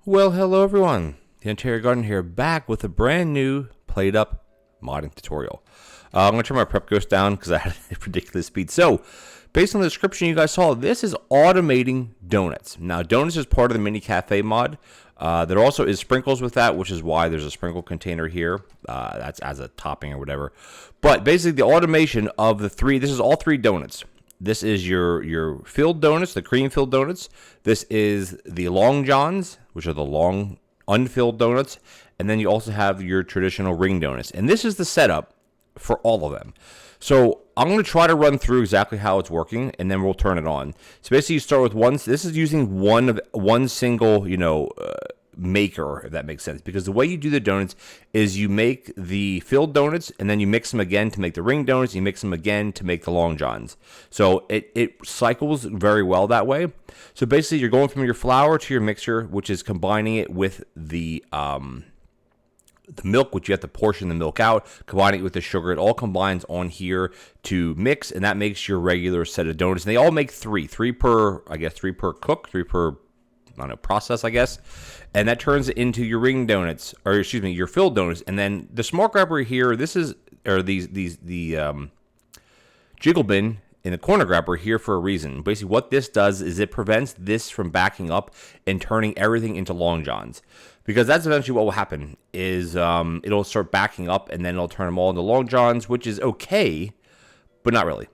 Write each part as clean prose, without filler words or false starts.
Well, hello everyone. TheOntarioGardener here, back with a brand new PlateUp modding tutorial. I'm going to turn my prep ghost down because I had a ridiculous speed. So, based on the description you guys saw, this is automating donuts. Now, donuts is part of the mini cafe mod. There also is sprinkles with that, which is why there's a sprinkle container here. That's as a topping or whatever. But basically, the automation of the three, this is all three donuts. This is your filled donuts, the cream filled donuts. This is the long johns, which are the long unfilled donuts. And then you also have your traditional ring donuts. And this is the setup for all of them. So I'm going to try to run through exactly how it's working, and then we'll turn it on. So basically, you start with one. This is using one single, maker, if that makes sense. Because the way you do the donuts is you make the filled donuts, and then you mix them again to make the ring donuts. You mix them again to make the long johns. So it cycles very well that way. So basically, you're going from your flour to your mixer, which is combining it with the milk, which you have to portion the milk out, combining it with the sugar. It all combines on here to mix, and that makes your regular set of donuts. And they all make three per cook, three per, process, I guess. And that turns it into your ring donuts, your filled donuts. And then the smart grabber here, the jiggle bin in the corner grabber here for a reason. Basically, what this does is it prevents this from backing up and turning everything into long johns. Because that's eventually what will happen is it'll start backing up, and then it'll turn them all into long johns, which is okay, but not really.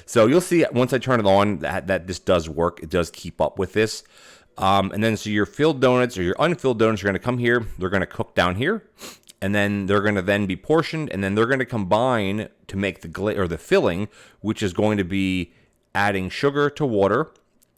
So you'll see once I turn it on that this does work. It does keep up with this. And then so your filled donuts or your unfilled donuts are going to come here. They're going to cook down here, and then they're going to then be portioned, and then they're going to combine to make the filling, which is going to be adding sugar to water.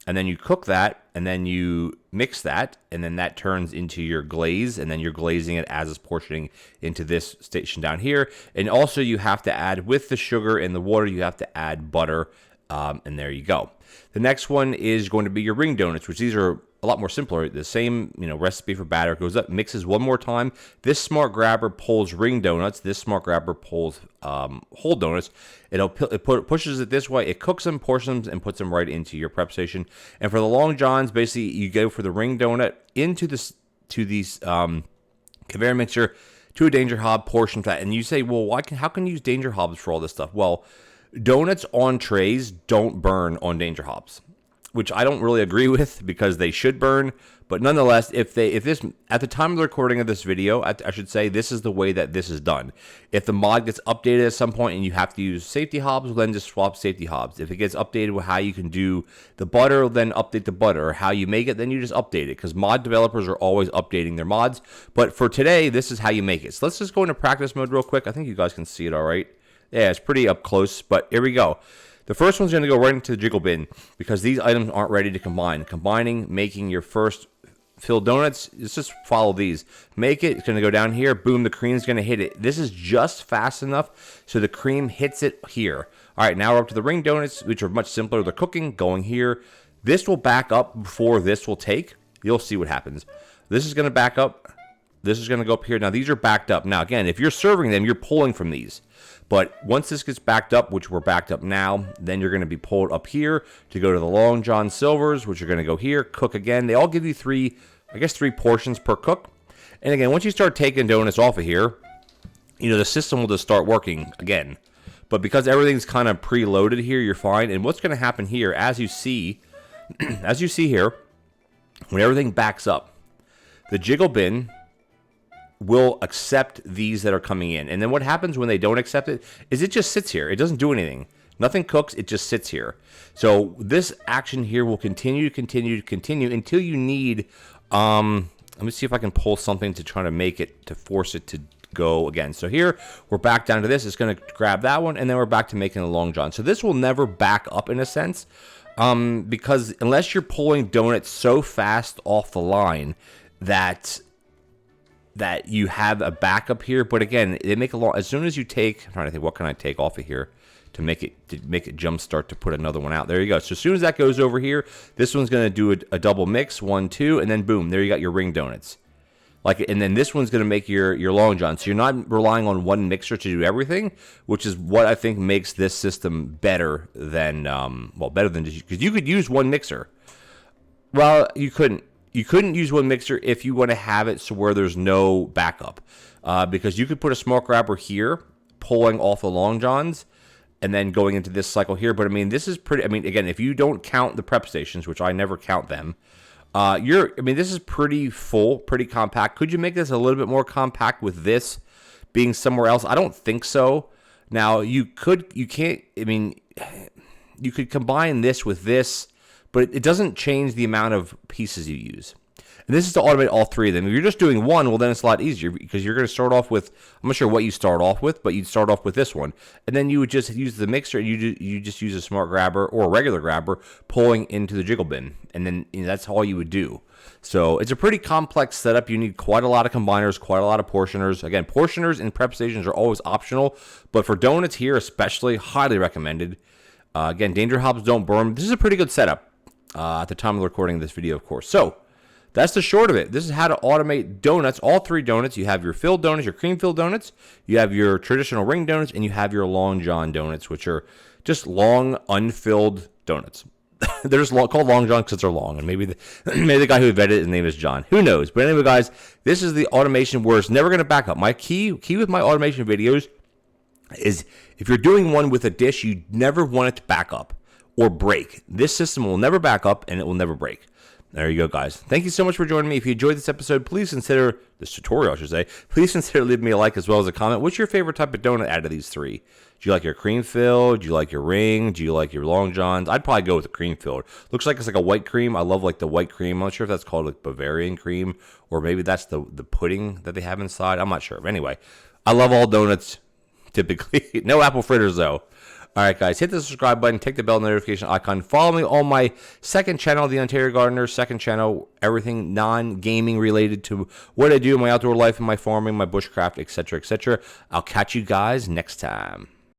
And then you cook that, and then you mix that, and then that turns into your glaze, and then you're glazing it as it's portioning into this station down here. And also you have to add, with the sugar and the water, you have to add butter, and there you go. The next one is going to be your ring donuts, which these are a lot more simpler. The same, recipe for batter. It goes up, mixes one more time. This smart grabber pulls ring donuts. This smart grabber pulls whole donuts. It pushes it this way. It cooks them, portions them, and puts them right into your prep station. And for the long johns, basically, you go for the ring donut into these conveyor mixer to a danger hob, portion that. And you say, well, how can you use danger hobs for all this stuff? Well, donuts on trays don't burn on danger hobs, which I don't really agree with because they should burn. But nonetheless, if this, at the time of the recording of this video, I should say this is the way that this is done. If the mod gets updated at some point and you have to use safety hobs, well, then just swap safety hobs. If it gets updated with how you can do the butter, then update the butter. Or how you make it, then you just update it. Because mod developers are always updating their mods. But for today, this is how you make it. So let's just go into practice mode real quick. I think you guys can see it all right. Yeah, it's pretty up close, but here we go. The first one's going to go right into the jiggle bin because these items aren't ready to combine. Making your first filled donuts, let's just follow these. Make it, it's going to go down here. Boom, the cream's going to hit it. This is just fast enough so the cream hits it here. All right, now we're up to the ring donuts, which are much simpler. They're cooking, going here. This will back up before this will take. You'll see what happens. This is going to back up. This is going to go up here. Now, these are backed up. Now, again, if you're serving them, you're pulling from these. But once this gets backed up, which we're backed up now, then you're going to be pulled up here to go to the Long John Silvers, which are going to go here, cook again. They all give you three portions per cook. And again, once you start taking donuts off of here, the system will just start working again. But because everything's kind of preloaded here, you're fine. And what's going to happen here, as you see here, when everything backs up, the jiggle bin will accept these that are coming in. And then what happens when they don't accept it is it just sits here. It doesn't do anything. Nothing cooks. It just sits here. So this action here will continue until you need, let me see if I can pull something to try to force it to go again. So here, we're back down to this. It's going to grab that one, and then we're back to making the long john. So this will never back up in a sense, because unless you're pulling donuts so fast off the line that you have a backup here. But again, they make as soon as you take, I'm trying to think, what can I take off of here to make it jump start to put another one out. There you go. So as soon as that goes over here, this one's going to do a double mix, 1, 2, and then boom, there you got your ring donuts. And then this one's going to make your long john. So you're not relying on one mixer to do everything, which is what I think makes this system better than, better than just, because you could use one mixer. Well, you couldn't. You couldn't use one mixer if you want to have it so where there's no backup, because you could put a smoke grabber here, pulling off the long johns, and then going into this cycle here. But I mean, this is pretty. I mean, again, if you don't count the prep stations, which I never count them, this is pretty full, pretty compact. Could you make this a little bit more compact with this being somewhere else? I don't think so. Now you could combine this with this, but it doesn't change the amount of pieces you use. And this is to automate all three of them. If you're just doing one, well, then it's a lot easier because you're going to start off with, I'm not sure what you start off with, but you'd start off with this one. And then you would just use the mixer, and you just use a smart grabber or a regular grabber pulling into the jiggle bin. And then that's all you would do. So it's a pretty complex setup. You need quite a lot of combiners, quite a lot of portioners. Again, portioners and prep stations are always optional, but for donuts here especially, highly recommended. Again, danger hops don't burn. This is a pretty good setup at the time of recording this video, of course. So that's the short of it. This is how to automate donuts, all three donuts. You have your filled donuts, your cream-filled donuts, you have your traditional ring donuts, and you have your long john donuts, which are just long, unfilled donuts. They're just called long john because they're long, and maybe the guy who invented it, his name is John. Who knows? But anyway, guys, this is the automation where it's never going to back up. My key with my automation videos is if you're doing one with a dish, you never want it to back up or break. This system will never back up, and it will never break. There you go, guys. Thank you so much for joining me. If you enjoyed this episode, please consider, this tutorial, I should say, please consider leaving me a like as well as a comment. What's your favorite type of donut out of these three? Do you like your cream filled? Do you like your ring? Do you like your long johns? I'd probably go with the cream filled. Looks like it's like a white cream. I love like the white cream. I'm not sure if that's called like Bavarian cream or maybe that's the pudding that they have inside. I'm not sure. But anyway, I love all donuts typically. No apple fritters though. All right, guys, hit the subscribe button, tick the bell notification icon. Follow me on my second channel, The Ontario Gardener, second channel, everything non-gaming related to what I do in my outdoor life and my farming, my bushcraft, etc., etc. I'll catch you guys next time.